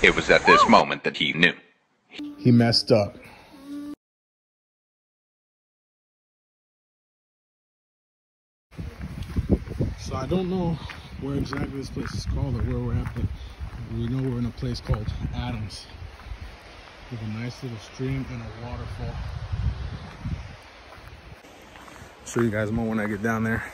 It was at this moment that he knew. He messed up. So I don't know where exactly this place is called or where we're at, but we know we're in a place called Adams with a nice little stream and a waterfall. Show you guys more when I get down there.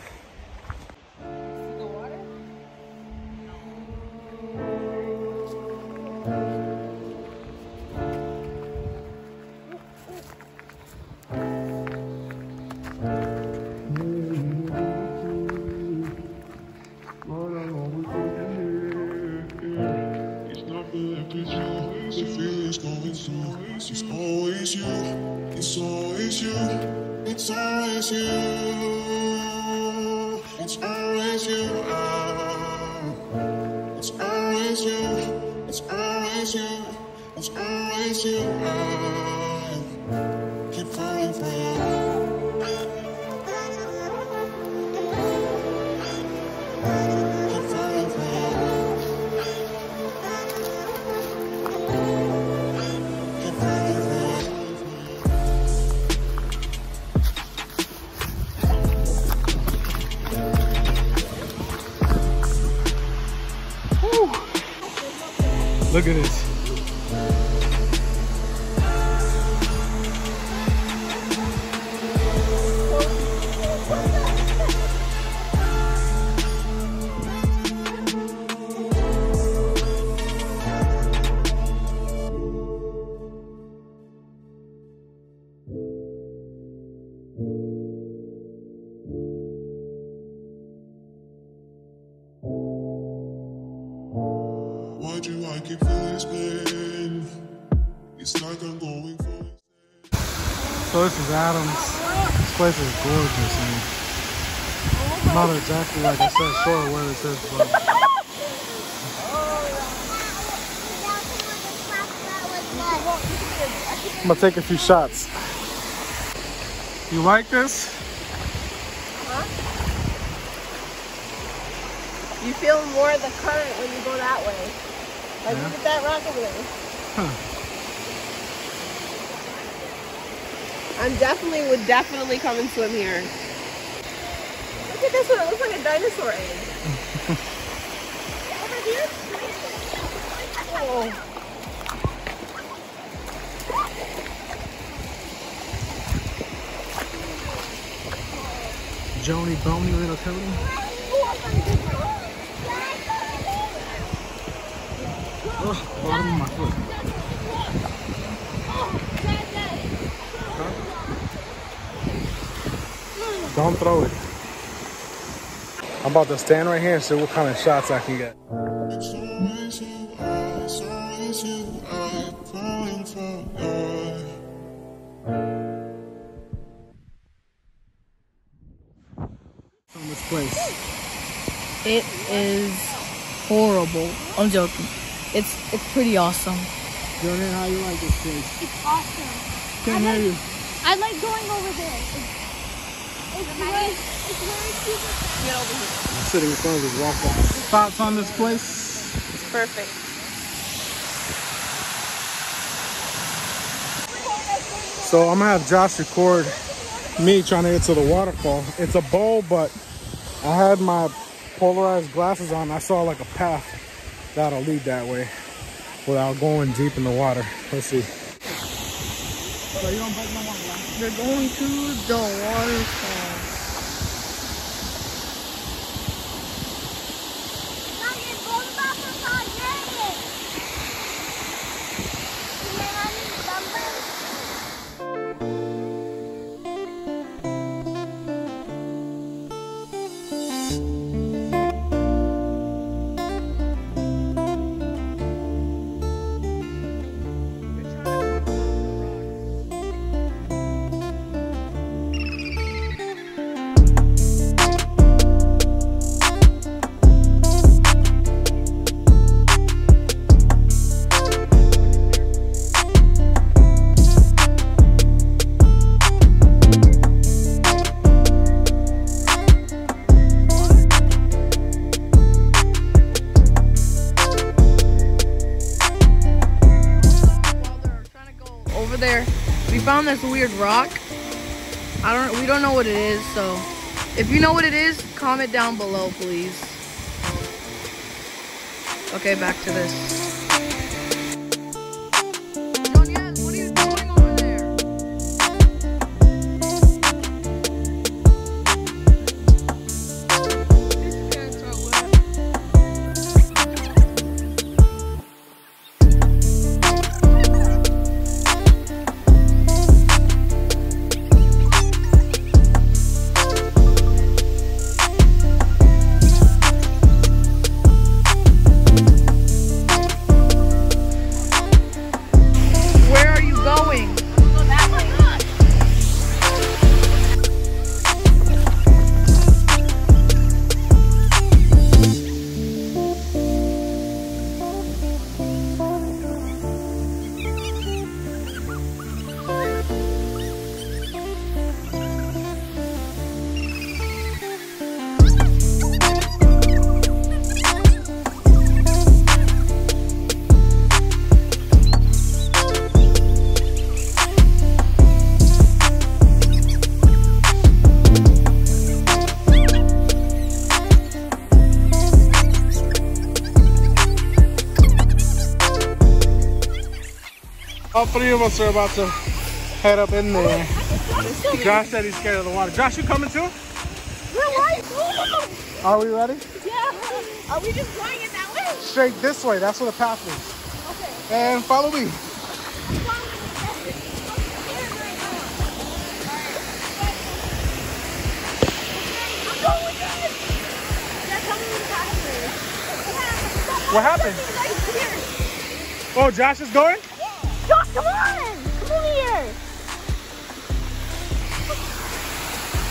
It's always you, it's always you, it's always you, it's always you, it's always you, it's always you, it's always you, keep falling for you. Look at this. Why do I keep feeling this pain? It's like I'm going for it. So this is Adams. This place is gorgeous, man. Not exactly like I said, sure where it is, but I'm gonna take a few shots. You like this? Huh? You feel more of the current when you go that way. Like, look at that rock over there. Huh. Would definitely come and swim here. Look at this one, it looks like a dinosaur egg. Over here? Oh. Joni Boney little Cody. Oh, bottom of my foot. Don't throw it. I'm about to stand right here and see what kind of shots I can get. It's always you, it's always you, I'm falling for you. On this place. It is horrible. I'm joking. It's pretty awesome. Joni, how you like this place? It's awesome. Can't hear you. I like going over there. It's very cute. Get over here. I'm sitting in front of this waffle. Thoughts on this place? It's perfect. So I'm gonna have Josh record me trying to get to the waterfall. It's a bowl, but I had my polarized glasses on. I saw like a path that'll lead that way without going deep in the water. Let's see. We're going to the waterfall. over there. We found this weird rock. We don't know what it is, so if you know what it is, comment down below, please. Okay, back to this. Danielle, what are you doing over there? These cats are wet. Where are you going? Go that way. All three of us are about to head up in there. Josh said he's scared of the water. Josh, you coming too? We're right. Are we ready? Yeah. Are we just going in that way? Straight this way. That's where the path is. Okay. And follow me. What happened? Oh, Josh is going? Josh, come on! Come over here!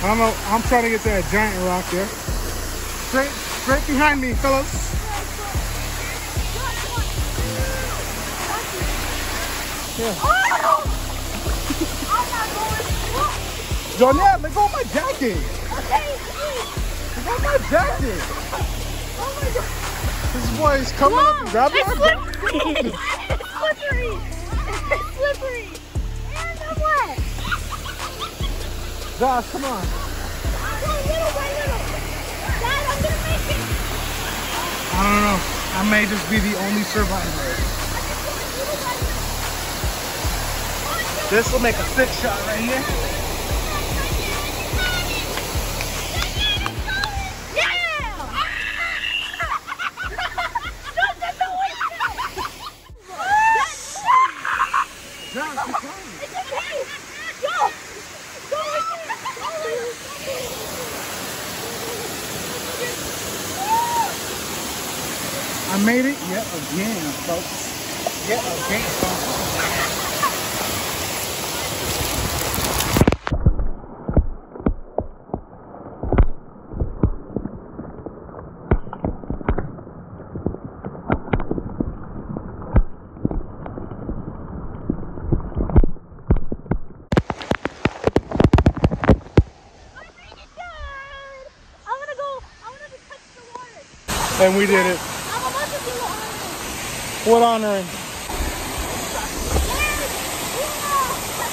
I don't know. I'm trying to get to that giant rock there. Straight behind me, fellas. Yeah. Oh! I'm not going. Jonelle, let go of my jacket. Okay. Let go of my jacket. Oh my God. This boy is coming up and grabbing my jacket. It's slippery. It's slippery. And I'm wet. Josh, come on. Go little by little. Dad, I'm gonna make it. I don't know. I may just be the only survivor. This will make a sick shot right here. I made it yet again, folks. Yet again, folks. And we did it. What honoring?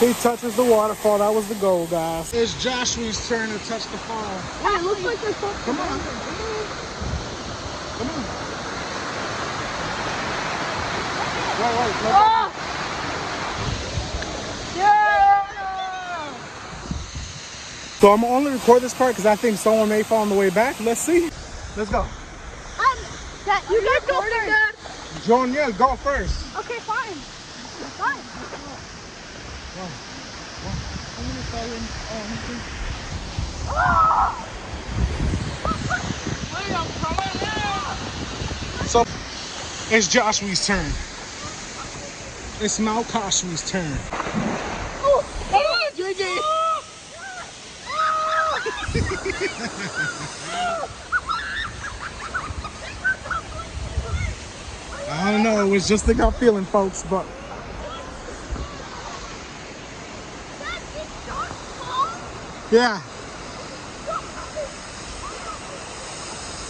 He touches the waterfall. That was the goal, guys. It's Joshua's turn to touch the fall. Wait, it looks like there's something. Come on. Come on. Wait. Oh! Yeah! So I'm only record this part because I think someone may fall on the way back. Let's see. Let's go. Dad, you guys go first. John, yeah, go first. Okay, fine. Fine. I'm gonna follow him. So it's Joshua's turn. It's now Kashu's turn. Oh, JJ. I don't know, it was just the gut feeling, folks, but yeah.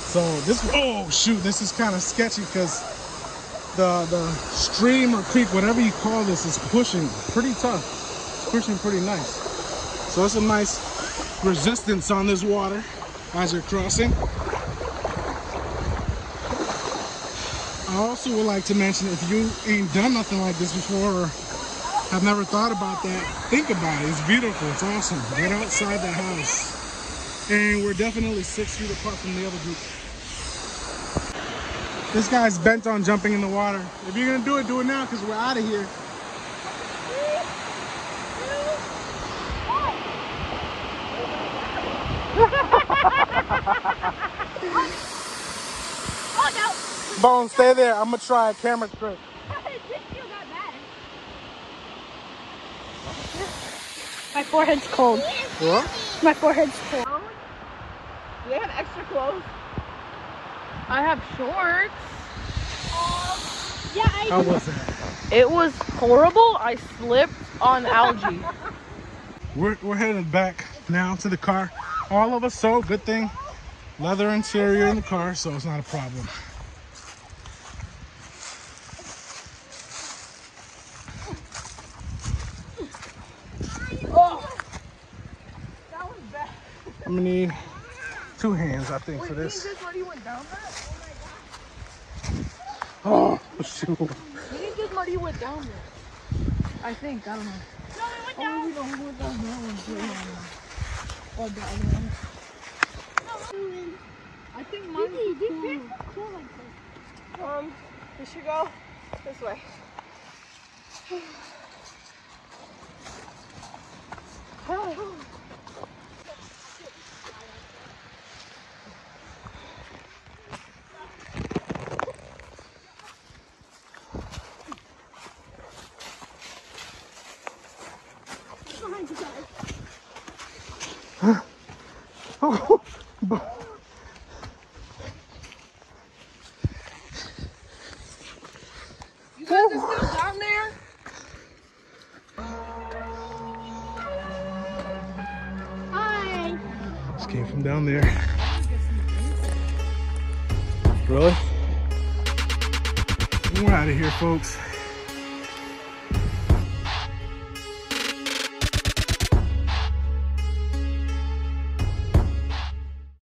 So this, oh shoot, this is kind of sketchy because the stream or creek, whatever you call this, is pushing pretty tough. It's pushing pretty nice. So it's a nice resistance on this water as you're crossing. I also would like to mention, if you ain't done nothing like this before or have never thought about that, think about it. It's beautiful. It's awesome. Right outside the house. And we're definitely 6 feet apart from the other group. This guy's bent on jumping in the water. If you're gonna do it now, because we're out of here. Oh no! Bone, stay there. I'm gonna try a camera trick. It didn't feel that bad. My forehead's cold. What? My forehead's cold. Do they have extra clothes? I have shorts. Yeah, How was that? It was horrible. I slipped on algae. We're headed back now to the car. All of us, so good thing. Leather interior in the car, so it's not a problem. Oh, that was bad. I'm gonna need 2 hands, I think, for Wait, this. you just muddy went down that? Oh, shoot. You think this muddy went down there? I think, I don't know. No, it went down. We went down that one too. Or the other one. I think mine was cool. Cool like this. We should go this way. Behind you guys. Oh, You guys are still down there? Hi. just came from down there. Really? We're out of here, folks.